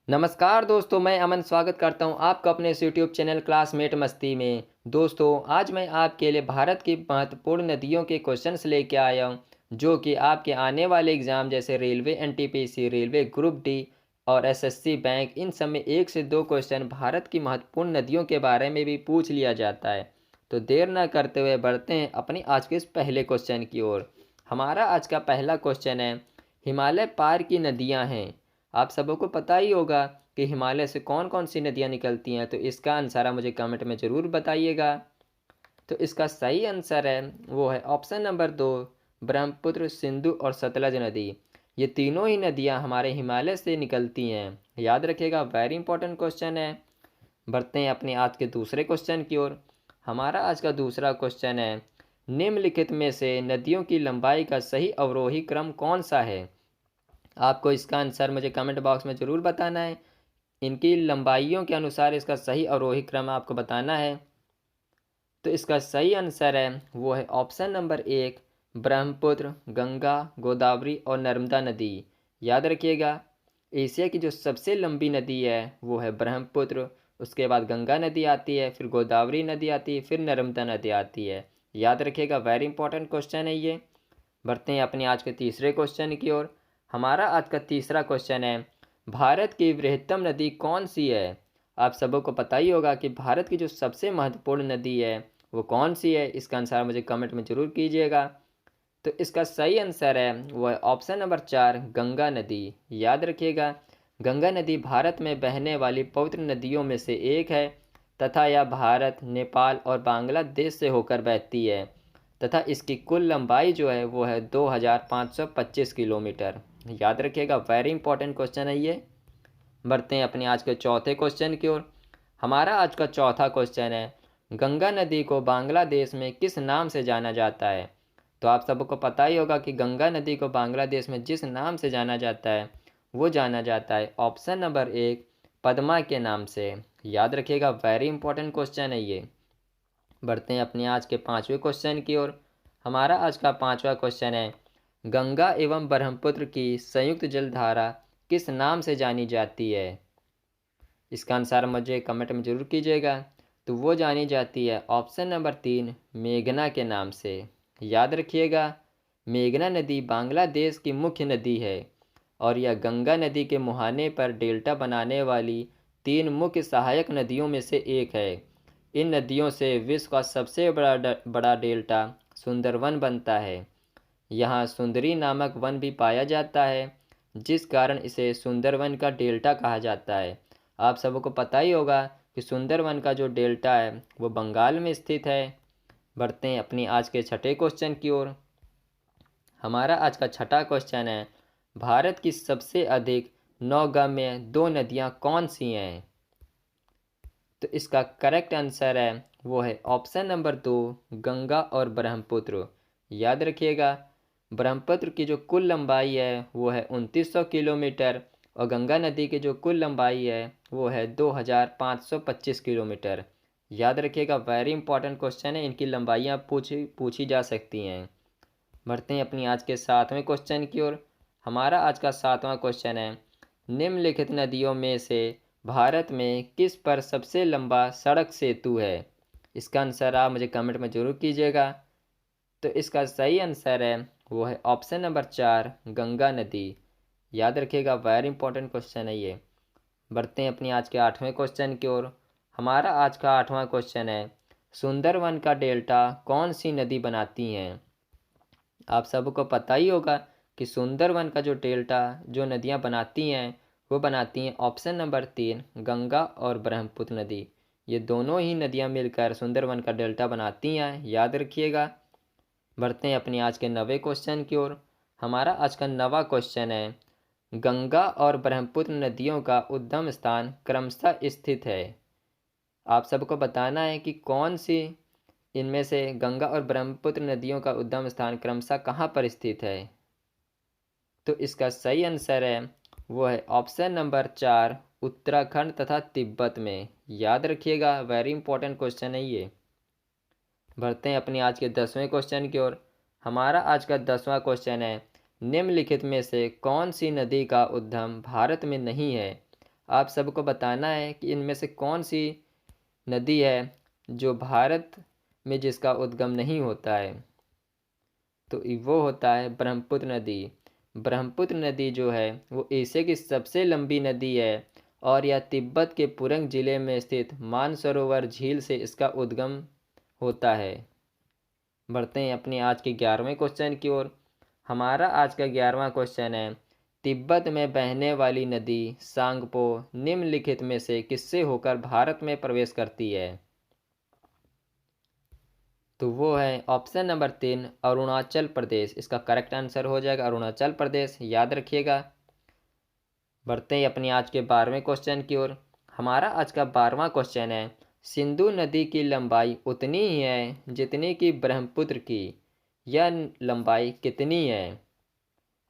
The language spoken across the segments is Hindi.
नमस्कार दोस्तों, मैं अमन स्वागत करता हूं आपका अपने इस यूट्यूब चैनल क्लासमेट मस्ती में। दोस्तों, आज मैं आपके लिए भारत की महत्वपूर्ण नदियों के क्वेश्चंस लेके आया हूं जो कि आपके आने वाले एग्ज़ाम जैसे railway NTPC, railway group D और एसएससी बैंक, इन सब में 1 से 2 क्वेश्चन भारत की महत्वपूर्ण नदियों के बारे में भी पूछ लिया जाता है। तो देर ना करते हुए बढ़ते हैं अपनी आज के इस पहले क्वेश्चन की ओर। हमारा आज का पहला क्वेश्चन है, हिमालय पार की नदियाँ हैं। आप सबको पता ही होगा कि हिमालय से कौन कौन सी नदियाँ निकलती हैं, तो इसका आंसर आप मुझे कमेंट में ज़रूर बताइएगा। तो इसका सही आंसर है वो है ऑप्शन नंबर 2, ब्रह्मपुत्र, सिंधु और सतलज नदी। ये तीनों ही नदियाँ हमारे हिमालय से निकलती हैं। याद रखिएगा, वेरी इंपॉर्टेंट क्वेश्चन है। बढ़ते हैं अपने आज के दूसरे क्वेश्चन की ओर। हमारा आज का दूसरा क्वेश्चन है, निम्नलिखित में से नदियों की लंबाई का सही अवरोही क्रम कौन सा है। आपको इसका आंसर मुझे कमेंट बॉक्स में ज़रूर बताना है। इनकी लंबाइयों के अनुसार इसका सही अवरोही क्रम आपको बताना है। तो इसका सही आंसर है वो है ऑप्शन नंबर 1, ब्रह्मपुत्र, गंगा, गोदावरी और नर्मदा नदी। याद रखिएगा, एशिया की जो सबसे लंबी नदी है वो है ब्रह्मपुत्र, उसके बाद गंगा नदी आती है, फिर गोदावरी नदी आती है, फिर नर्मदा नदी आती है। याद रखिएगा, वेरी इंपॉर्टेंट क्वेश्चन है ये। बढ़ते हैं अपने आज के तीसरे क्वेश्चन की ओर। हमारा आज का तीसरा क्वेश्चन है, भारत की बृहत्तम नदी कौन सी है। आप सबों को पता ही होगा कि भारत की जो सबसे महत्वपूर्ण नदी है वो कौन सी है। इसका आंसर मुझे कमेंट में ज़रूर कीजिएगा। तो इसका सही आंसर है वो है ऑप्शन नंबर 4, गंगा नदी। याद रखिएगा, गंगा नदी भारत में बहने वाली पवित्र नदियों में से एक है तथा यह भारत, नेपाल और बांग्लादेश से होकर बहती है तथा इसकी कुल लंबाई जो है वो है 2525 किलोमीटर। याद रखिएगा, वेरी इंपॉर्टेंट क्वेश्चन है ये। बढ़ते हैं अपने आज के चौथे क्वेश्चन की ओर। हमारा आज का चौथा क्वेश्चन है, गंगा नदी को बांग्लादेश में किस नाम से जाना जाता है। तो आप सबको पता ही होगा कि गंगा नदी को बांग्लादेश में जिस नाम से जाना जाता है वो जाना जाता है ऑप्शन नंबर 1, पद्मा के नाम से। याद रखिएगा, वेरी इंपॉर्टेंट क्वेश्चन है ये। बढ़ते हैं अपने आज के पाँचवें क्वेश्चन की ओर। हमारा आज का पाँचवा क्वेश्चन है, गंगा एवं ब्रह्मपुत्र की संयुक्त जलधारा किस नाम से जानी जाती है। इसका आंसर मुझे कमेंट में ज़रूर कीजिएगा। तो वो जानी जाती है ऑप्शन नंबर 3, मेघना के नाम से। याद रखिएगा, मेघना नदी बांग्लादेश की मुख्य नदी है और यह गंगा नदी के मुहाने पर डेल्टा बनाने वाली 3 मुख्य सहायक नदियों में से एक है। इन नदियों से विश्व का सबसे बड़ा डेल्टा सुंदरवन बनता है। यहाँ सुंदरी नामक वन भी पाया जाता है जिस कारण इसे सुंदरवन का डेल्टा कहा जाता है। आप सबको पता ही होगा कि सुंदरवन का जो डेल्टा है वो बंगाल में स्थित है। बढ़ते हैं अपनी आज के छठे क्वेश्चन की ओर। हमारा आज का छठा क्वेश्चन है, भारत की सबसे अधिक नौगम्य 2 नदियाँ कौन सी हैं। तो इसका करेक्ट आंसर है वो है ऑप्शन नंबर 2, गंगा और ब्रह्मपुत्र। याद रखिएगा, ब्रह्मपुत्र की जो कुल लंबाई है वो है 2900 किलोमीटर और गंगा नदी की जो कुल लंबाई है वो है 2525 किलोमीटर। याद रखिएगा, वेरी इंपॉर्टेंट क्वेश्चन है, इनकी लंबाइयाँ पूछी जा सकती हैं। बढ़ते हैं अपनी आज के सातवें क्वेश्चन की ओर। हमारा आज का सातवां क्वेश्चन है, निम्नलिखित नदियों में से भारत में किस पर सबसे लंबा सड़क सेतु है। इसका आंसर आप मुझे कमेंट में ज़रूर कीजिएगा। तो इसका सही आंसर है वो है ऑप्शन नंबर 4, गंगा नदी। याद रखिएगा, वेरी इंपॉर्टेंट क्वेश्चन है ये। बढ़ते हैं अपनी आज के आठवें क्वेश्चन की ओर। हमारा आज का आठवां क्वेश्चन है, सुंदरवन का डेल्टा कौन सी नदी बनाती हैं। आप सबको पता ही होगा कि सुंदरवन का जो डेल्टा जो नदियाँ बनाती हैं वो बनाती हैं ऑप्शन नंबर 3, गंगा और ब्रह्मपुत्र नदी। ये दोनों ही नदियाँ मिलकर सुंदरवन का डेल्टा बनाती हैं। याद रखिएगा। बढ़ते हैं अपनी आज के 9वें क्वेश्चन की ओर। हमारा आज का 9वां क्वेश्चन है, गंगा और ब्रह्मपुत्र नदियों का उद्गम स्थान क्रमशः स्थित है। आप सबको बताना है कि कौन सी इनमें से गंगा और ब्रह्मपुत्र नदियों का उद्गम स्थान क्रमशः कहाँ पर स्थित है। तो इसका सही आंसर है वो है ऑप्शन नंबर 4, उत्तराखंड तथा तिब्बत में। याद रखिएगा, वेरी इंपॉर्टेंट क्वेश्चन है ये। बढ़ते हैं अपनी आज के 10वें क्वेश्चन की ओर। हमारा आज का 10वां क्वेश्चन है, निम्नलिखित में से कौन सी नदी का उद्गम भारत में नहीं है। आप सबको बताना है कि इनमें से कौन सी नदी है जो भारत में जिसका उद्गम नहीं होता है। तो वो होता है ब्रह्मपुत्र नदी। ब्रह्मपुत्र नदी जो है वो एशिया की सबसे लंबी नदी है और यह तिब्बत के पुरंग जिले में स्थित मानसरोवर झील से इसका उद्गम होता है। बढ़ते हैं अपने आज के 11वें क्वेश्चन की ओर। हमारा आज का 11वां क्वेश्चन है, तिब्बत में बहने वाली नदी सांगपो निम्नलिखित में से किससे होकर भारत में प्रवेश करती है। तो वो है ऑप्शन नंबर 3 अरुणाचल प्रदेश। इसका करेक्ट आंसर हो जाएगा अरुणाचल प्रदेश, याद रखिएगा। बढ़ते हैं अपनी आज के 12वें क्वेश्चन की ओर। हमारा आज का 12वां क्वेश्चन है, सिंधु नदी की लंबाई उतनी ही है जितनी कि ब्रह्मपुत्र की, यह लंबाई कितनी है।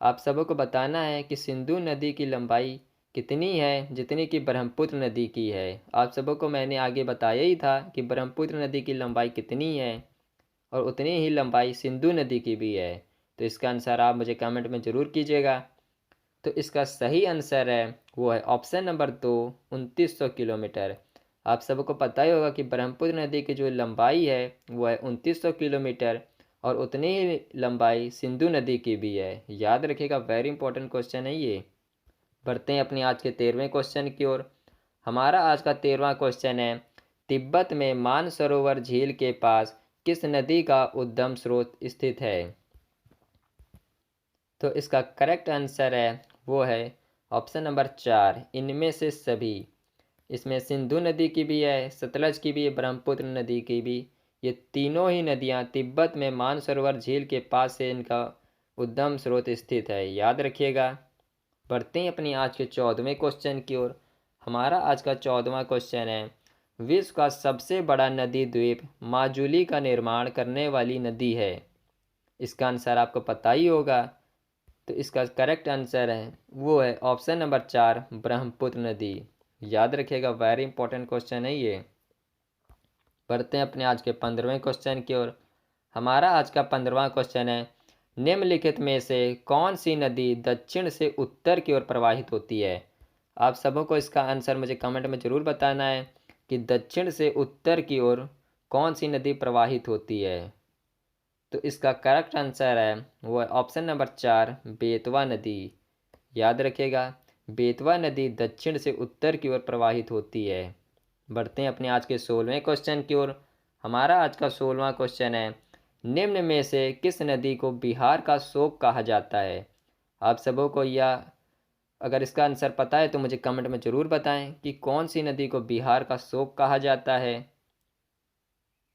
आप सबको बताना है कि सिंधु नदी की लंबाई कितनी है जितनी कि ब्रह्मपुत्र नदी की है। आप सबको मैंने आगे बताया ही था कि ब्रह्मपुत्र नदी की लंबाई कितनी है और उतनी ही लंबाई सिंधु नदी की भी है। तो इसका आंसर आप मुझे कमेंट में ज़रूर कीजिएगा। तो इसका सही आंसर है वो है ऑप्शन नंबर 2 2900 किलोमीटर। आप सबको पता ही होगा कि ब्रह्मपुत्र नदी की जो लंबाई है वो है 2900 किलोमीटर और उतनी ही लंबाई सिंधु नदी की भी है, याद रखिएगा। वेरी इंपॉर्टेंट क्वेश्चन है ये। बढ़ते हैं अपने आज के 13वें क्वेश्चन की ओर। हमारा आज का 13वां क्वेश्चन है, तिब्बत में मानसरोवर झील के पास किस नदी का उद्गम स्रोत स्थित है। तो इसका करेक्ट आंसर है वो है ऑप्शन नंबर 4 इनमें से सभी। इसमें सिंधु नदी की भी है, सतलज की भी है, ब्रह्मपुत्र नदी की भी। ये तीनों ही नदियाँ तिब्बत में मानसरोवर झील के पास से इनका उद्गम स्रोत स्थित है, याद रखिएगा। बढ़ते हैं अपनी आज के 14वें क्वेश्चन की ओर। हमारा आज का 14वां क्वेश्चन है, विश्व का सबसे बड़ा नदी द्वीप माजुली का निर्माण करने वाली नदी है। इसका आंसर आपको पता ही होगा। तो इसका करेक्ट आंसर है वो है ऑप्शन नंबर 4 ब्रह्मपुत्र नदी, याद रखिएगा। वेरी इंपॉर्टेंट क्वेश्चन है ये। बढ़ते हैं अपने आज के 15वें क्वेश्चन की ओर। हमारा आज का 15वां क्वेश्चन है, निम्नलिखित में से कौन सी नदी दक्षिण से उत्तर की ओर प्रवाहित होती है। आप सबों को इसका आंसर मुझे कमेंट में ज़रूर बताना है कि दक्षिण से उत्तर की ओर कौन सी नदी प्रवाहित होती है। तो इसका करेक्ट आंसर है वो है ऑप्शन नंबर 4 बेतवा नदी, याद रखिएगा। बेतवा नदी दक्षिण से उत्तर की ओर प्रवाहित होती है। बढ़ते हैं अपने आज के 16वें क्वेश्चन की ओर। हमारा आज का 16वां क्वेश्चन है, निम्न में से किस नदी को बिहार का शोक कहा जाता है। आप सबों को यह अगर इसका आंसर पता है तो मुझे कमेंट में ज़रूर बताएं कि कौन सी नदी को बिहार का शोक कहा जाता है।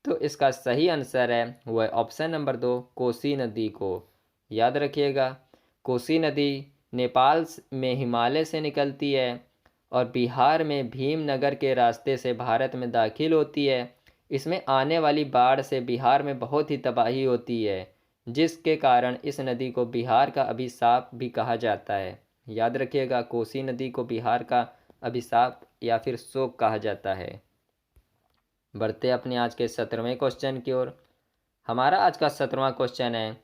तो इसका सही आंसर है वो है ऑप्शन नंबर 2 कोसी नदी को, याद रखिएगा। कोसी नदी नेपाल में हिमालय से निकलती है और बिहार में भीमनगर के रास्ते से भारत में दाखिल होती है। इसमें आने वाली बाढ़ से बिहार में बहुत ही तबाही होती है, जिसके कारण इस नदी को बिहार का अभिशाप भी कहा जाता है, याद रखिएगा। कोसी नदी को बिहार का अभिशाप या फिर शोक कहा जाता है। बढ़ते अपने आज के 17वें क्वेश्चन की ओर। हमारा आज का 17वां क्वेश्चन है,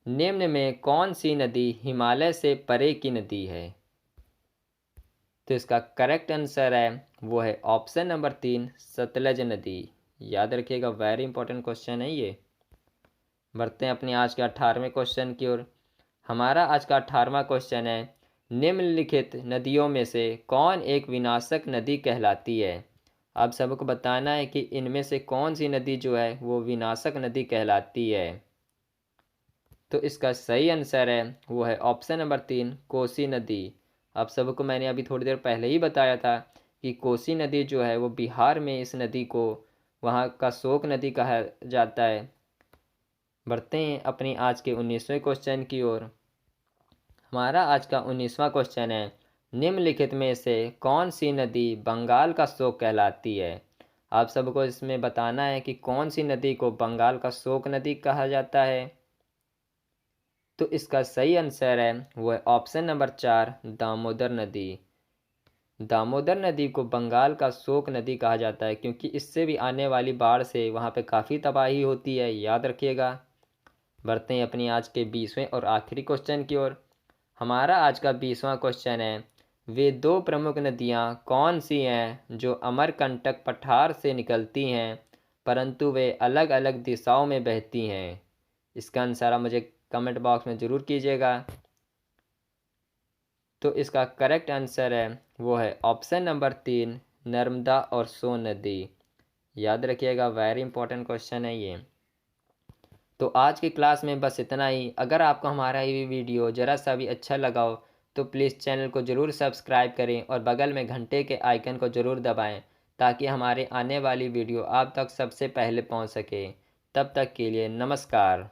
निम्न में कौन सी नदी हिमालय से परे की नदी है। तो इसका करेक्ट आंसर है वो है ऑप्शन नंबर 3 सतलज नदी, याद रखिएगा। वेरी इंपॉर्टेंट क्वेश्चन है ये। बढ़ते हैं अपने आज के 18वें क्वेश्चन की ओर। हमारा आज का 18वां क्वेश्चन है, निम्नलिखित नदियों में से कौन एक विनाशक नदी कहलाती है। आप सबको बताना है कि इनमें से कौन सी नदी जो है वो विनाशक नदी कहलाती है। तो इसका सही आंसर है वो है ऑप्शन नंबर 3 कोसी नदी। आप सबको मैंने अभी थोड़ी देर पहले ही बताया था कि कोसी नदी जो है वो बिहार में इस नदी को वहाँ का शोक नदी कहा जाता है। बढ़ते हैं अपनी आज के 19वें क्वेश्चन की ओर। हमारा आज का 19वां क्वेश्चन है, निम्नलिखित में से कौन सी नदी बंगाल का शोक कहलाती है। आप सबको इसमें बताना है कि कौन सी नदी को बंगाल का शोक नदी कहा जाता है। तो इसका सही आंसर है वो है ऑप्शन नंबर 4 दामोदर नदी। दामोदर नदी को बंगाल का शोक नदी कहा जाता है क्योंकि इससे भी आने वाली बाढ़ से वहाँ पे काफ़ी तबाही होती है, याद रखिएगा। बढ़ते हैं अपनी आज के 20वें और आखिरी क्वेश्चन की ओर। हमारा आज का 20वां क्वेश्चन है, वे दो प्रमुख नदियाँ कौन सी हैं जो अमरकंटक पठार से निकलती हैं परंतु वे अलग अलग दिशाओं में बहती हैं? इसका आंसर आप मुझे कमेंट बॉक्स में ज़रूर कीजिएगा। तो इसका करेक्ट आंसर है वो है ऑप्शन नंबर 3, नर्मदा और सोन नदी। याद रखिएगा, वेरी इंपॉर्टेंट क्वेश्चन है ये। तो आज की क्लास में बस इतना ही। अगर आपको हमारा ये वीडियो ज़रा सा भी अच्छा लगा हो तो प्लीज़ चैनल को ज़रूर सब्सक्राइब करें और बगल में घंटे के आइकन को ज़रूर दबाएं ताकि हमारे आने वाली वीडियो आप तक सबसे पहले पहुंच सके। तब तक के लिए नमस्कार।